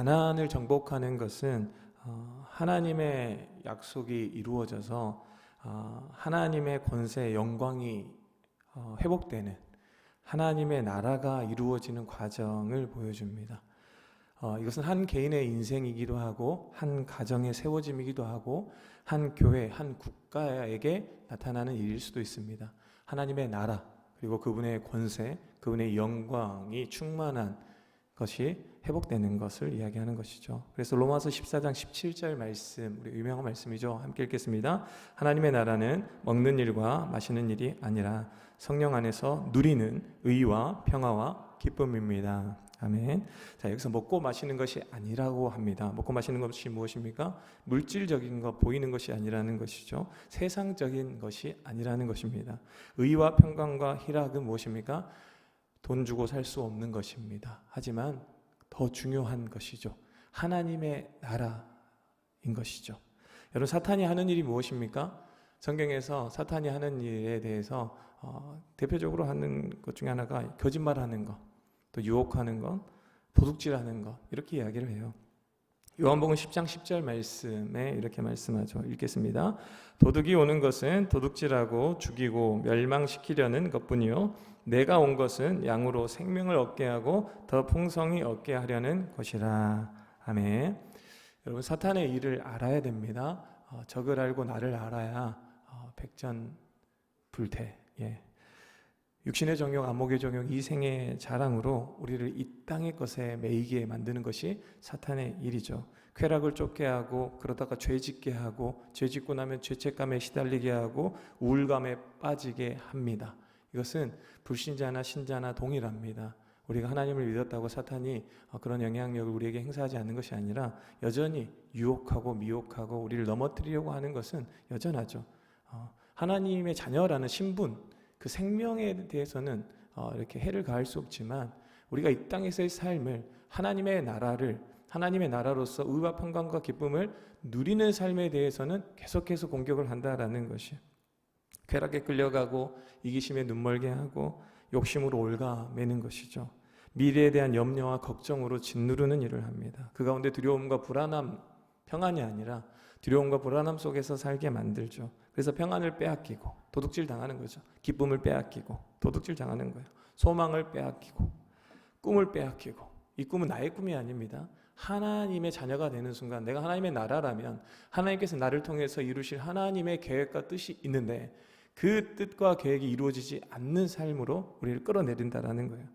가나안을 정복하는 것은 하나님의 약속이 이루어져서 하나님의 권세, 영광이 회복되는 하나님의 나라가 이루어지는 과정을 보여줍니다. 이것은 한 개인의 인생이기도 하고 한 가정의 세워짐이기도 하고 한 교회, 한 국가에게 나타나는 일일 수도 있습니다. 하나님의 나라 그리고 그분의 권세, 그분의 영광이 충만한 것이 회복되는 것을 이야기하는 것이죠. 그래서 로마서 14장 17절 말씀, 우리 유명한 말씀이죠. 함께 읽겠습니다. 하나님의 나라는 먹는 일과 마시는 일이 아니라 성령 안에서 누리는 의와 평화와 기쁨입니다. 아멘. 자, 여기서 먹고 마시는 것이 아니라고 합니다. 먹고 마시는 것이 무엇입니까? 물질적인 것, 보이는 것이 아니라는 것이죠. 세상적인 것이 아니라는 것입니다. 의와 평강과 희락은 무엇입니까? 돈 주고 살 수 없는 것입니다. 하지만 더 중요한 것이죠. 하나님의 나라인 것이죠. 여러분, 사탄이 하는 일이 무엇입니까? 성경에서 사탄이 하는 일에 대해서 대표적으로 하는 것 중에 하나가 거짓말하는 것, 또 유혹하는 것, 도둑질하는 것, 이렇게 이야기를 해요. 요한복음 10장 10절 말씀에 이렇게 말씀하죠. 읽겠습니다. 도둑이 오는 것은 도둑질하고 죽이고 멸망시키려는 것뿐이요 내가 온 것은 양으로 생명을 얻게 하고 더 풍성히 얻게 하려는 것이라. 아멘. 여러분, 사탄의 일을 알아야 됩니다. 적을 알고 나를 알아야 백전불태. 육신의 정욕, 안목의 정욕, 이생의 자랑으로 우리를 이 땅의 것에 매이게 만드는 것이 사탄의 일이죠. 쾌락을 쫓게 하고 그러다가 죄 짓게 하고 죄 짓고 나면 죄책감에 시달리게 하고 우울감에 빠지게 합니다. 이것은 불신자나 신자나 동일합니다. 우리가 하나님을 믿었다고 사탄이 그런 영향력을 우리에게 행사하지 않는 것이 아니라 여전히 유혹하고 미혹하고 우리를 넘어뜨리려고 하는 것은 여전하죠. 하나님의 자녀라는 신분, 그 생명에 대해서는 이렇게 해를 가할 수 없지만 우리가 이 땅에서의 삶을 하나님의 나라로서 의와 평강과 기쁨을 누리는 삶에 대해서는 계속해서 공격을 한다라는 것이 쾌락에 끌려가고 이기심에 눈멀게 하고 욕심으로 올가매는 것이죠. 미래에 대한 염려와 걱정으로 짓누르는 일을 합니다. 그 가운데 두려움과 불안함, 평안이 아니라 두려움과 불안함 속에서 살게 만들죠. 그래서 평안을 빼앗기고 도둑질 당하는 거죠. 기쁨을 빼앗기고 도둑질 당하는 거예요. 소망을 빼앗기고 꿈을 빼앗기고, 이 꿈은 나의 꿈이 아닙니다. 하나님의 자녀가 되는 순간 내가 하나님의 나라라면 하나님께서 나를 통해서 이루실 하나님의 계획과 뜻이 있는데 그 뜻과 계획이 이루어지지 않는 삶으로 우리를 끌어내린다라는 거예요.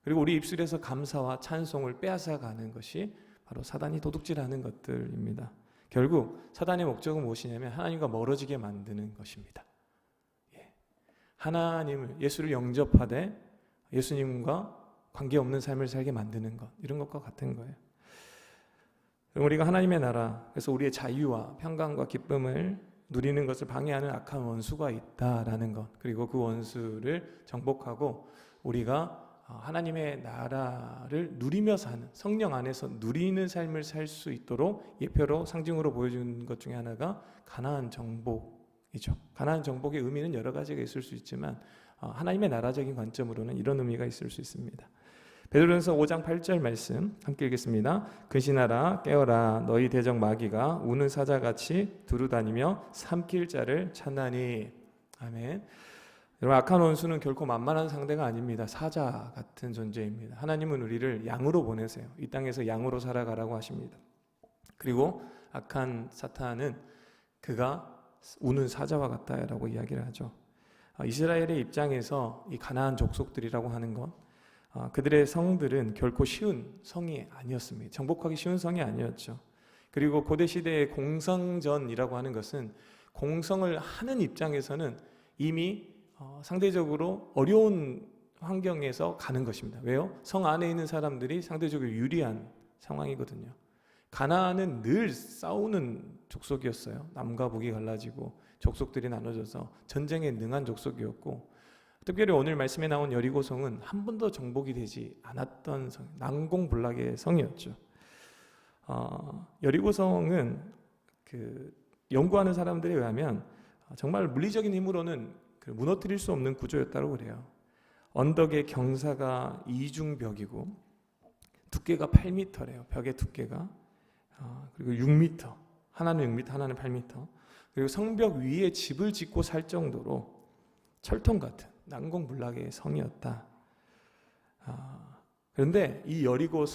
그리고 우리 입술에서 감사와 찬송을 빼앗아가는 것이 바로 사단이 도둑질하는 것들입니다. 결국 사단의 목적은 무엇이냐면 하나님과 멀어지게 만드는 것입니다. 하나님을, 예수를 영접하되 예수님과 관계없는 삶을 살게 만드는 것, 이런 것과 같은 거예요. 우리가 하나님의 나라, 그래서 우리의 자유와 평강과 기쁨을 누리는 것을 방해하는 악한 원수가 있다라는 것, 그리고 그 원수를 정복하고 우리가 하나님의 나라를 누리며 사는, 성령 안에서 누리는 삶을 살 수 있도록 예표로, 상징으로 보여주는 것 중에 하나가 가나안 정복이죠. 가나안 정복의 의미는 여러 가지가 있을 수 있지만 하나님의 나라적인 관점으로는 이런 의미가 있을 수 있습니다. 베드로전서 5장 8절 말씀 함께 읽겠습니다. 근신하라, 깨어라, 너희 대적 마귀가 우는 사자같이 두루다니며 삼킬 자를 찾나니. 아멘. 여러분, 악한 원수는 결코 만만한 상대가 아닙니다. 사자 같은 존재입니다. 하나님은 우리를 양으로 보내세요. 이 땅에서 양으로 살아가라고 하십니다. 그리고 악한 사탄은 그가 우는 사자와 같다라고 이야기를 하죠. 이스라엘의 입장에서 이 가나안 족속들이라고 하는 것, 그들의 성들은 결코 쉬운 성이 아니었습니다. 정복하기 쉬운 성이 아니었죠. 그리고 고대 시대의 공성전이라고 하는 것은 공성을 하는 입장에서는 이미 상대적으로 어려운 환경에서 가는 것입니다. 왜요? 성 안에 있는 사람들이 상대적으로 유리한 상황이거든요. 가나안은 늘 싸우는 족속이었어요. 남과 북이 갈라지고 족속들이 나눠져서 전쟁에 능한 족속이었고, 특별히 오늘 말씀에 나온 여리고성은 한 번도 정복이 되지 않았던 성, 난공불락의 성이었죠. 여리고성은 연구하는 사람들에 의하면 정말 물리적인 힘으로는 무너뜨릴 수 없는 구조였다고 그래요. 언덕의 경사가 이중벽이고 두께가 8m래요. 벽의 두께가. 그리고 6m. 하나는 6m, 하나는 8m. 그리고 성벽 위에 집을 짓고 살 정도로 철통 같은 난공불락의 성이었다. 그런데 이 여리고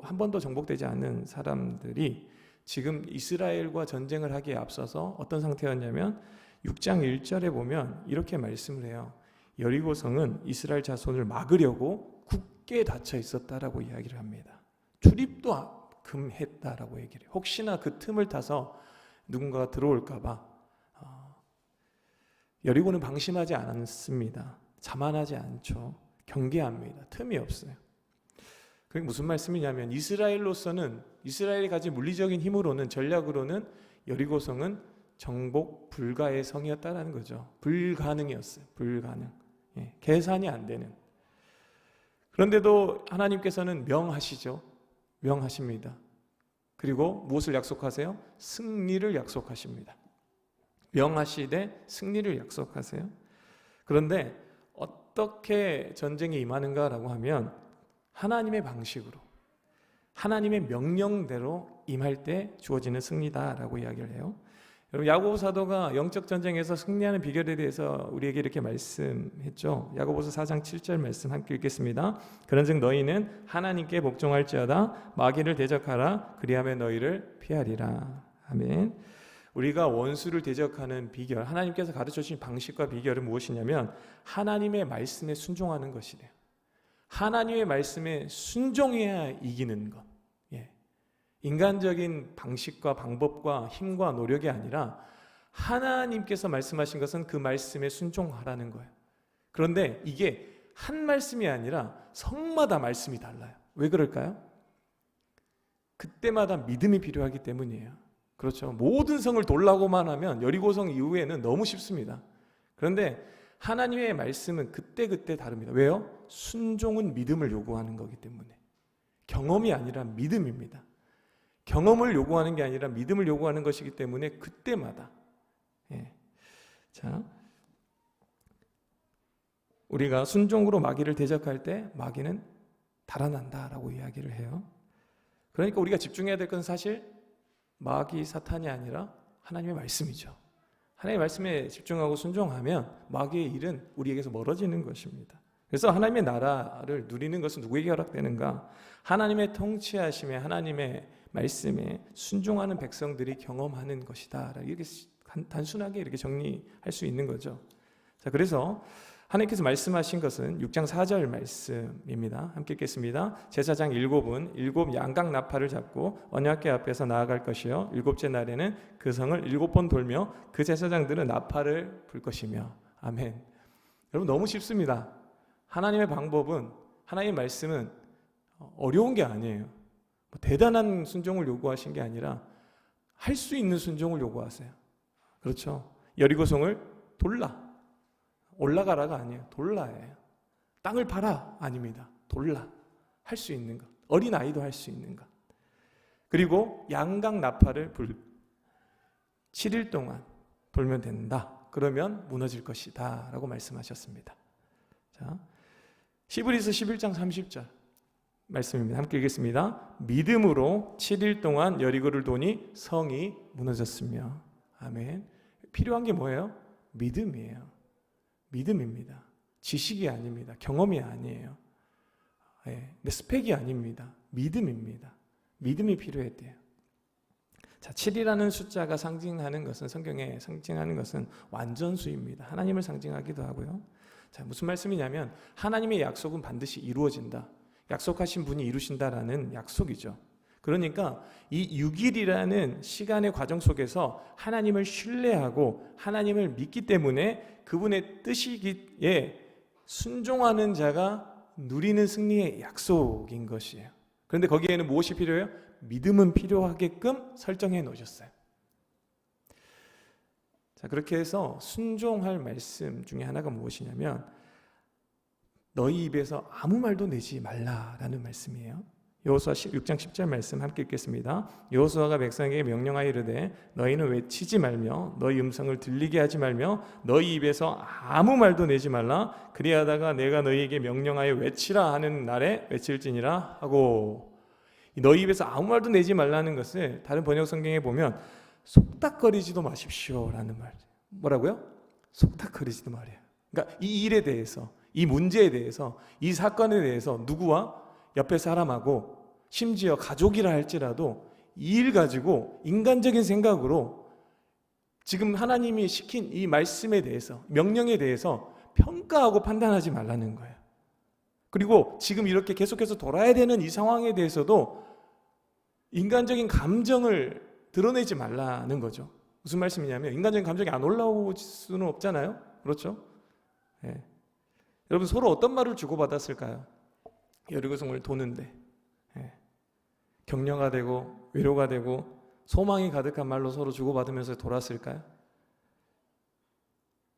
한 번도 정복되지 않은 사람들이 지금 이스라엘과 전쟁을 하기에 앞서서 어떤 상태였냐면 6장 1절에 보면 이렇게 말씀을 해요. 여리고 성은 이스라엘 자손을 막으려고 굳게 닫혀 있었다라고 이야기를 합니다. 출입도 금했다라고 얘기를 해요. 혹시나 그 틈을 타서 누군가가 들어올까 봐. 여리고는 방심하지 않습니다. 자만하지 않죠. 경계합니다. 틈이 없어요. 그게 무슨 말씀이냐면 이스라엘로서는 이스라엘이 가진 물리적인 힘으로는 전략으로는 여리고성은 정복 불가의 성이었다라는 거죠. 불가능이었어요. 불가능. 계산이 안 되는. 그런데도 하나님께서는 명하시죠. 명하십니다. 그리고 무엇을 약속하세요? 승리를 약속하십니다. 명하시되 승리를 약속하세요. 그런데 어떻게 전쟁에 임하는가라고 하면 하나님의 방식으로 하나님의 명령대로 임할 때 주어지는 승리다라고 이야기를 해요. 여러분 야고보 사도가 영적 전쟁에서 승리하는 비결에 대해서 우리에게 이렇게 말씀했죠. 야고보서 4장 7절 말씀 함께 읽겠습니다. 그런즉 너희는 하나님께 복종할지어다 마귀를 대적하라 그리하면 너희를 피하리라. 아멘. 우리가 원수를 대적하는 비결, 하나님께서 가르쳐 주신 방식과 비결은 무엇이냐면 하나님의 말씀에 순종하는 것이래요. 하나님의 말씀에 순종해야 이기는 것. 인간적인 방식과 방법과 힘과 노력이 아니라 하나님께서 말씀하신 것은 그 말씀에 순종하라는 거예요. 그런데 이게 한 말씀이 아니라 성마다 말씀이 달라요. 왜 그럴까요? 그때마다 믿음이 필요하기 때문이에요. 그렇죠. 모든 성을 돌라고만 하면 여리고성 이후에는 너무 쉽습니다. 그런데 하나님의 말씀은 그때그때 다릅니다. 왜요? 순종은 믿음을 요구하는 거기 때문에. 경험이 아니라 믿음입니다. 경험을 요구하는 게 아니라 믿음을 요구하는 것이기 때문에 그때마다. 자, 우리가 순종으로 마귀를 대적할 때 마귀는 달아난다라고 이야기를 해요. 그러니까 우리가 집중해야 될 건 사실 마귀 사탄이 아니라 하나님의 말씀이죠. 하나님의 말씀에 집중하고 순종하면 마귀의 일은 우리에게서 멀어지는 것입니다. 그래서 하나님의 나라를 누리는 것은 누구에게 허락되는가? 하나님의 통치하심에 하나님의 말씀에 순종하는 백성들이 경험하는 것이다. 이렇게 단순하게 이렇게 정리할 수 있는 거죠. 자, 그래서 하나님께서 말씀하신 것은 6장 4절 말씀입니다. 함께 읽겠습니다. 제사장 7은 7 양각 나팔을 잡고 언약궤 앞에서 나아갈 것이요 7째 날에는 그 성을 7번 돌며 그 제사장들은 나팔을 불 것이며. 아멘. 여러분 너무 쉽습니다. 하나님의 방법은 하나님의 말씀은 어려운 게 아니에요. 대단한 순종을 요구하신 게 아니라 할 수 있는 순종을 요구하세요. 그렇죠. 여리고성을 돌라. 올라가라가 아니에요. 돌라예요. 땅을 팔아 아닙니다. 돌라. 할 수 있는 것. 어린아이도 할 수 있는 것. 그리고 양각 나팔을 7일 동안 돌면 된다. 그러면 무너질 것이다 라고 말씀하셨습니다. 자, 히브리서 11장 30절 말씀입니다. 함께 읽겠습니다. 믿음으로 7일 동안 여리고를 도니 성이 무너졌으며. 아멘. 필요한 게 뭐예요? 믿음이에요. 믿음입니다. 지식이 아닙니다. 경험이 아니에요. 내 스펙이 아닙니다. 믿음입니다. 믿음이 필요했대요. 자, 7이라는 숫자가 상징하는 것은 성경에 상징하는 것은 완전수입니다. 하나님을 상징하기도 하고요. 자, 무슨 말씀이냐면 하나님의 약속은 반드시 이루어진다. 약속하신 분이 이루신다라는 약속이죠. 그러니까 이 6일이라는 시간의 과정 속에서 하나님을 신뢰하고 하나님을 믿기 때문에 그분의 뜻이기에 순종하는 자가 누리는 승리의 약속인 것이에요. 그런데 거기에는 무엇이 필요해요? 믿음은 필요하게끔 설정해 놓으셨어요. 자, 그렇게 해서 순종할 말씀 중에 하나가 무엇이냐면 너희 입에서 아무 말도 내지 말라라는 말씀이에요. 여호수아 6장 10절 말씀 함께 읽겠습니다. 여호수아가 백성에게 명령하여 이르되 너희는 외치지 말며 너희 음성을 들리게 하지 말며 너희 입에서 아무 말도 내지 말라. 그리하다가 내가 너희에게 명령하여 외치라 하는 날에 외칠지니라 하고. 너희 입에서 아무 말도 내지 말라는 것을 다른 번역 성경에 보면 속닥거리지도 마십시오라는 말. 뭐라고요? 속닥거리지도 말이에요. 그러니까 이 일에 대해서, 이 문제에 대해서, 이 사건에 대해서 누구와 옆에 사람하고 심지어 가족이라 할지라도 이 일 가지고 인간적인 생각으로 지금 하나님이 시킨 이 말씀에 대해서, 명령에 대해서 평가하고 판단하지 말라는 거예요. 그리고 지금 이렇게 계속해서 돌아야 되는 이 상황에 대해서도 인간적인 감정을 드러내지 말라는 거죠. 무슨 말씀이냐면 인간적인 감정이 안 올라올 수는 없잖아요. 그렇죠? 네. 여러분 서로 어떤 말을 주고받았을까요? 여리고성을 도는데 격려가 되고 위로가 되고 소망이 가득한 말로 서로 주고받으면서 돌았을까요?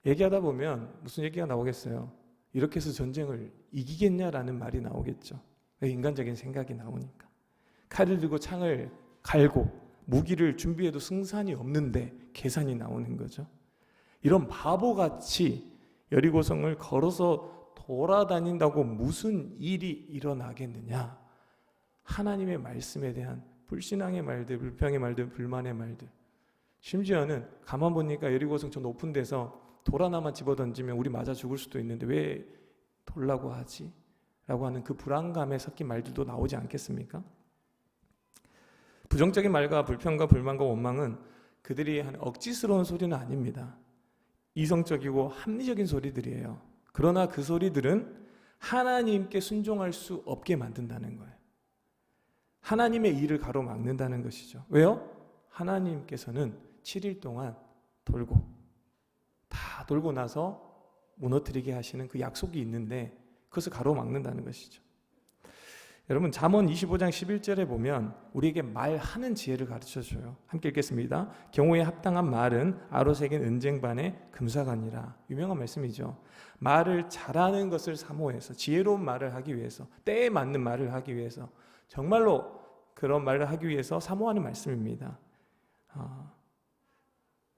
얘기하다 보면 무슨 얘기가 나오겠어요? 이렇게 해서 전쟁을 이기겠냐라는 말이 나오겠죠. 인간적인 생각이 나오니까. 칼을 들고 창을 갈고 무기를 준비해도 승산이 없는데 계산이 나오는 거죠. 이런 바보같이 여리고성을 걸어서 돌아다닌다고 무슨 일이 일어나겠느냐? 하나님의 말씀에 대한 불신앙의 말들, 불평의 말들, 불만의 말들. 심지어는 가만 보니까 여리고성 저 높은 데서 돌 하나만 집어던지면 우리 맞아 죽을 수도 있는데 왜 돌라고 하지? 라고 하는 그 불안감에 섞인 말들도 나오지 않겠습니까? 부정적인 말과 불평과 불만과 원망은 그들이 한 억지스러운 소리는 아닙니다. 이성적이고 합리적인 소리들이에요. 그러나 그 소리들은 하나님께 순종할 수 없게 만든다는 거예요. 하나님의 일을 가로막는다는 것이죠. 왜요? 하나님께서는 7일 동안 다 돌고 나서 무너뜨리게 하시는 그 약속이 있는데 그것을 가로막는다는 것이죠. 여러분 잠언 25장 11절에 보면 우리에게 말하는 지혜를 가르쳐줘요. 함께 읽겠습니다. 경우에 합당한 말은 아로 새긴 은쟁반의 금사가니라. 유명한 말씀이죠. 말을 잘하는 것을 사모해서 지혜로운 말을 하기 위해서 때에 맞는 말을 하기 위해서 정말로 그런 말을 하기 위해서 사모하는 말씀입니다.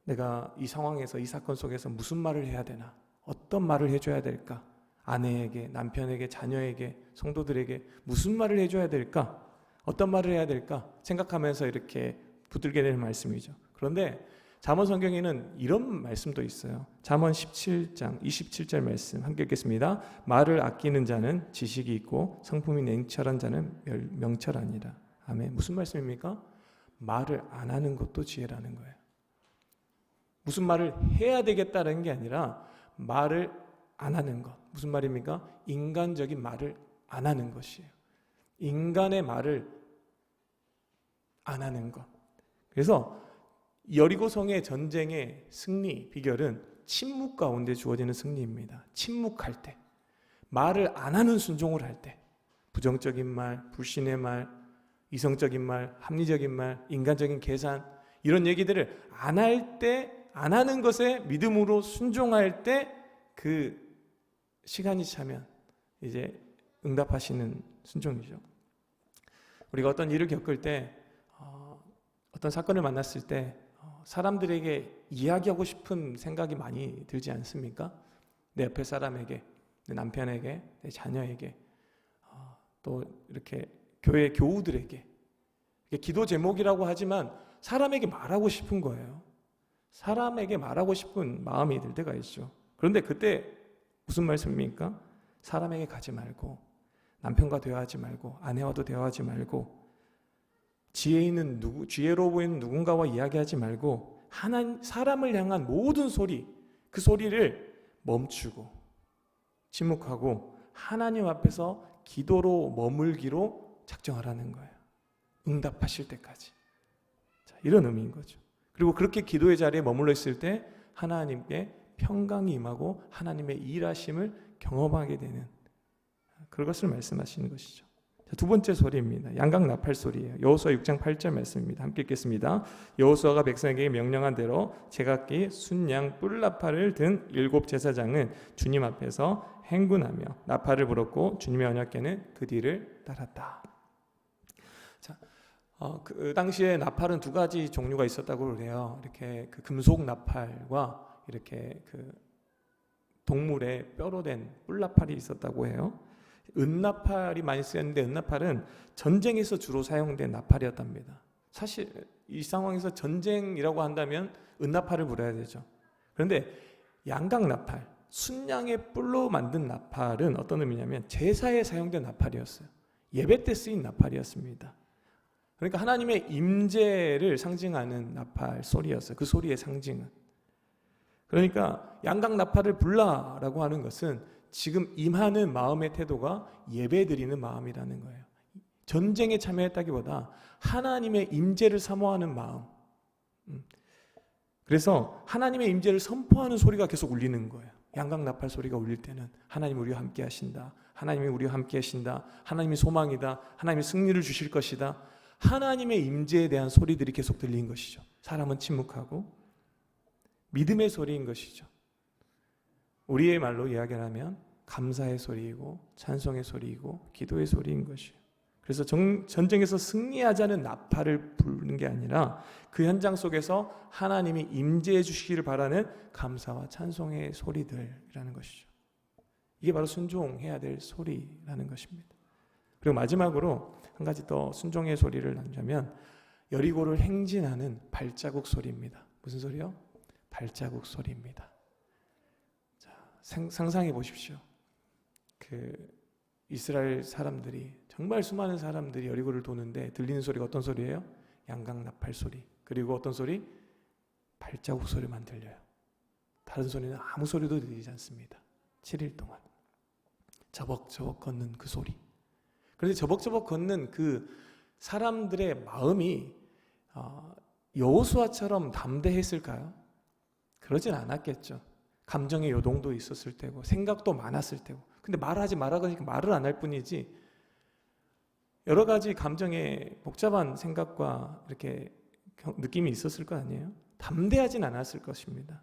내가 이 상황에서 이 사건 속에서 무슨 말을 해야 되나? 어떤 말을 해줘야 될까? 아내에게, 남편에게, 자녀에게, 성도들에게 무슨 말을 해줘야 될까? 어떤 말을 해야 될까? 생각하면서 이렇게 붙들게 되는 말씀이죠. 그런데 잠언 성경에는 이런 말씀도 있어요. 잠언 17장 27절 말씀 함께 읽겠습니다. 말을 아끼는 자는 지식이 있고 성품이 냉철한 자는 명철하니라. 아멘. 무슨 말씀입니까? 말을 안 하는 것도 지혜라는 거예요. 무슨 말을 해야 되겠다는 게 아니라 말을 안 하는 것. 무슨 말입니까? 인간적인 말을 안 하는 것이에요. 인간의 말을 안 하는 것. 그래서 여리고성의 전쟁의 승리 비결은 침묵 가운데 주어지는 승리입니다. 침묵할 때, 말을 안 하는 순종을 할 때, 부정적인 말, 불신의 말, 이성적인 말, 합리적인 말, 인간적인 계산 이런 얘기들을 안 할 때, 안 하는 것에 믿음으로 순종할 때 그 시간이 차면 이제 응답하시는 순종이죠. 우리가 어떤 일을 겪을 때 어떤 사건을 만났을 때 사람들에게 이야기하고 싶은 생각이 많이 들지 않습니까? 내 옆에 사람에게, 내 남편에게, 내 자녀에게, 또 이렇게 교회 교우들에게 기도 제목이라고 하지만 사람에게 말하고 싶은 거예요. 사람에게 말하고 싶은 마음이 들 때가 있죠. 그런데 그때 무슨 말씀입니까? 사람에게 가지 말고 남편과 대화하지 말고 아내와도 대화하지 말고 지혜로워 보이는 누군가와 이야기하지 말고 사람을 향한 모든 소리, 그 소리를 멈추고 침묵하고 하나님 앞에서 기도로 머물기로 작정하라는 거예요. 응답하실 때까지. 자, 이런 의미인 거죠. 그리고 그렇게 기도의 자리에 머물러 있을 때 하나님께 평강이 임하고 하나님의 일하심을 경험하게 되는 그것을 말씀하시는 것이죠. 자, 두 번째 소리입니다. 양각 나팔 소리예요. 여호수아 6장 8절 말씀입니다. 함께 읽겠습니다. 여호수아가 백성에게 명령한 대로 제각기 순양 뿔나팔을 든 7 제사장은 주님 앞에서 행군하며 나팔을 불었고 주님의 언약궤는 그 뒤를 따랐다. 그 당시에 나팔은 두 가지 종류가 있었다고 그래요. 이렇게 그 금속 나팔과 이렇게 그 동물의 뼈로 된 뿔나팔이 있었다고 해요. 은나팔이 많이 쓰였는데 은나팔은 전쟁에서 주로 사용된 나팔이었답니다. 사실 이 상황에서 전쟁이라고 한다면 은나팔을 불어야 되죠. 그런데 양각나팔, 순양의 뿔로 만든 나팔은 어떤 의미냐면 제사에 사용된 나팔이었어요. 예배 때 쓰인 나팔이었습니다. 그러니까 하나님의 임재를 상징하는 나팔 소리였어요. 그 소리의 상징은. 그러니까 양각나팔을 불라라고 하는 것은 지금 임하는 마음의 태도가 예배드리는 마음이라는 거예요. 전쟁에 참여했다기보다 하나님의 임재를 사모하는 마음. 그래서 하나님의 임재를 선포하는 소리가 계속 울리는 거예요. 양각나팔 소리가 울릴 때는 하나님 우리와 함께 하신다. 하나님이 우리와 함께 하신다. 하나님이 소망이다. 하나님이 승리를 주실 것이다. 하나님의 임재에 대한 소리들이 계속 들리는 것이죠. 사람은 침묵하고 믿음의 소리인 것이죠. 우리의 말로 이야기하면 감사의 소리이고 찬송의 소리이고 기도의 소리인 것이에요. 그래서 전쟁에서 승리하자는 나팔을 부르는 게 아니라 그 현장 속에서 하나님이 임재해 주시기를 바라는 감사와 찬송의 소리들이라는 것이죠. 이게 바로 순종해야 될 소리라는 것입니다. 그리고 마지막으로 한 가지 더 순종의 소리를 나누자면 여리고를 행진하는 발자국 소리입니다. 무슨 소리요? 발자국 소리입니다. 자, 상상해 보십시오. 그 이스라엘 사람들이 정말 수많은 사람들이 여리고를 도는데 들리는 소리가 어떤 소리예요? 양각나팔 소리. 그리고 어떤 소리? 발자국 소리만 들려요. 다른 소리는 아무 소리도 들리지 않습니다. 7일 동안 저벅저벅 걷는 그 소리. 그런데 저벅저벅 걷는 그 사람들의 마음이 여호수아처럼 담대했을까요? 그러진 않았겠죠. 감정의 요동도 있었을 테고 생각도 많았을 테고. 근데 말하지 말아가지고 말을 안 할 뿐이지 여러 가지 감정의 복잡한 생각과 이렇게 느낌이 있었을 거 아니에요? 담대하진 않았을 것입니다.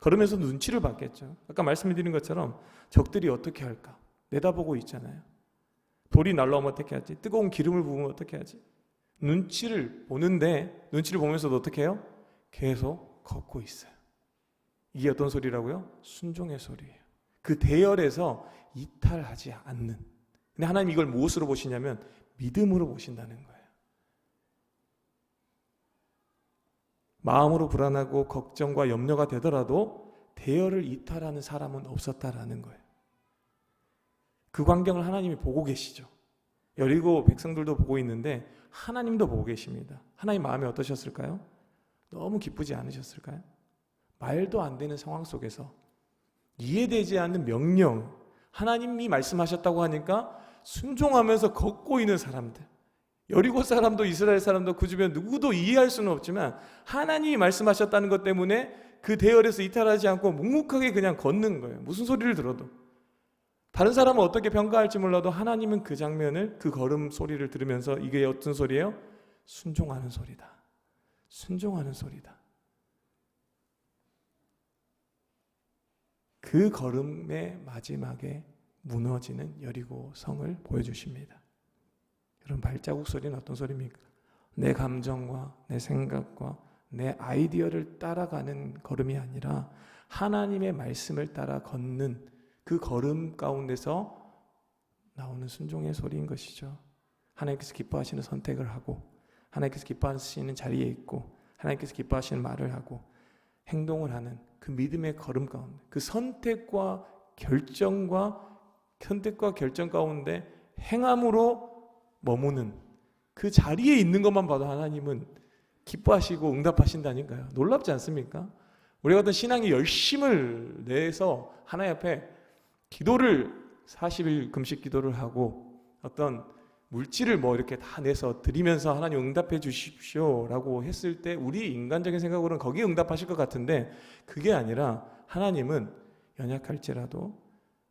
걸으면서 눈치를 봤겠죠. 아까 말씀드린 것처럼 적들이 어떻게 할까? 내다보고 있잖아요. 돌이 날라오면 어떻게 하지? 뜨거운 기름을 부으면 어떻게 하지? 눈치를 보는데 눈치를 보면서도 어떻게 해요? 계속 걷고 있어요. 이게 어떤 소리라고요? 순종의 소리예요. 그 대열에서 이탈하지 않는. 근데 하나님 이걸 무엇으로 보시냐면 믿음으로 보신다는 거예요. 마음으로 불안하고 걱정과 염려가 되더라도 대열을 이탈하는 사람은 없었다라는 거예요. 그 광경을 하나님이 보고 계시죠. 여리고 백성들도 보고 있는데 하나님도 보고 계십니다. 하나님 마음이 어떠셨을까요? 너무 기쁘지 않으셨을까요? 말도 안 되는 상황 속에서 이해되지 않는 명령, 하나님이 말씀하셨다고 하니까 순종하면서 걷고 있는 사람들, 여리고 사람도 이스라엘 사람도 그 주변 누구도 이해할 수는 없지만 하나님이 말씀하셨다는 것 때문에 그 대열에서 이탈하지 않고 묵묵하게 그냥 걷는 거예요. 무슨 소리를 들어도. 다른 사람은 어떻게 평가할지 몰라도 하나님은 그 장면을, 그 걸음 소리를 들으면서 이게 어떤 소리예요? 순종하는 소리다. 순종하는 소리다. 그 걸음의 마지막에 무너지는 여리고 성을 보여주십니다. 여러분, 발자국 소리는 어떤 소리입니까? 내 감정과 내 생각과 내 아이디어를 따라가는 걸음이 아니라 하나님의 말씀을 따라 걷는 그 걸음 가운데서 나오는 순종의 소리인 것이죠. 하나님께서 기뻐하시는 선택을 하고 하나님께서 기뻐하시는 자리에 있고 하나님께서 기뻐하시는 말을 하고 행동을 하는 그 믿음의 걸음 가운데, 그 선택과 결정 가운데 행함으로 머무는 그 자리에 있는 것만 봐도 하나님은 기뻐하시고 응답하신다니까요. 놀랍지 않습니까? 우리가 어떤 신앙의 열심을 내서 하나님 앞에 기도를 40일 금식 기도를 하고 어떤 물질을 이렇게 다 내서 드리면서 하나님 응답해 주십시오라고 했을 때 우리 인간적인 생각으로는 거기에 응답하실 것 같은데 그게 아니라 하나님은 연약할지라도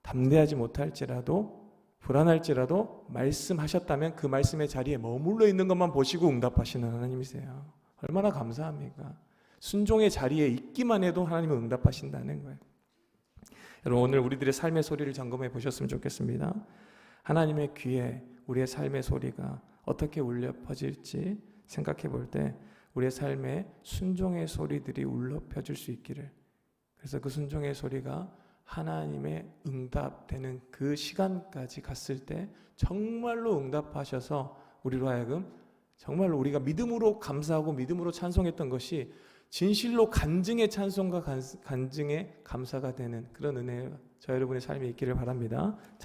담대하지 못할지라도 불안할지라도 말씀하셨다면 그 말씀의 자리에 머물러 있는 것만 보시고 응답하시는 하나님이세요. 얼마나 감사합니까? 순종의 자리에 있기만 해도 하나님은 응답하신다는 거예요. 여러분, 오늘 우리들의 삶의 소리를 점검해 보셨으면 좋겠습니다. 하나님의 귀에 우리의 삶의 소리가 어떻게 울려 퍼질지 생각해 볼 때 우리의 삶에 순종의 소리들이 울려 퍼질 수 있기를, 그래서 그 순종의 소리가 하나님의 응답되는 그 시간까지 갔을 때 정말로 응답하셔서 우리로 하여금 정말로 우리가 믿음으로 감사하고 믿음으로 찬송했던 것이 진실로 간증의 찬송과 간증의 감사가 되는 그런 은혜가 저 여러분의 삶에 있기를 바랍니다.